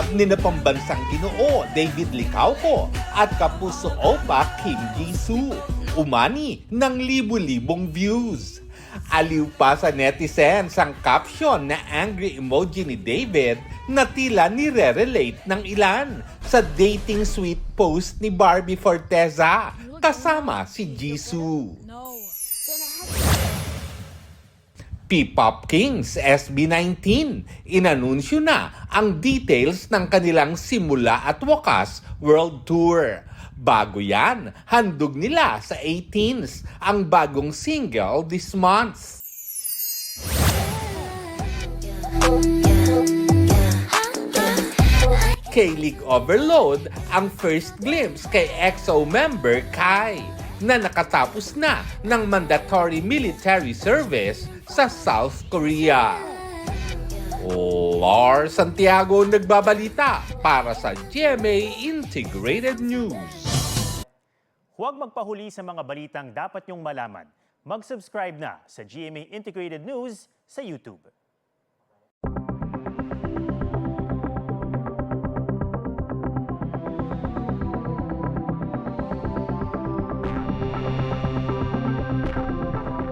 collab ni na pambansang Ginoo David Licauco at kapuso Opa Kim Jisoo. Umani ng libu-libong views. Aliw pa sa netizens ang caption na angry emoji ni David na tila nire-relate ng ilan sa dating sweet post ni Barbie Forteza kasama si Jisoo. P-Pop Kings SB19 inanunsyo na ang details ng kanilang simula at wakas world tour. Bago yan, handog nila sa 18s ang bagong single this month. K-League Overload ang first glimpse kay EXO member Kai na nakatapos na ng mandatory military service sa South Korea. Lars Santiago nagbabalita para sa GMA Integrated News. Huwag magpahuli sa mga balitang dapat niyong malaman. Mag-subscribe na sa GMA Integrated News sa YouTube.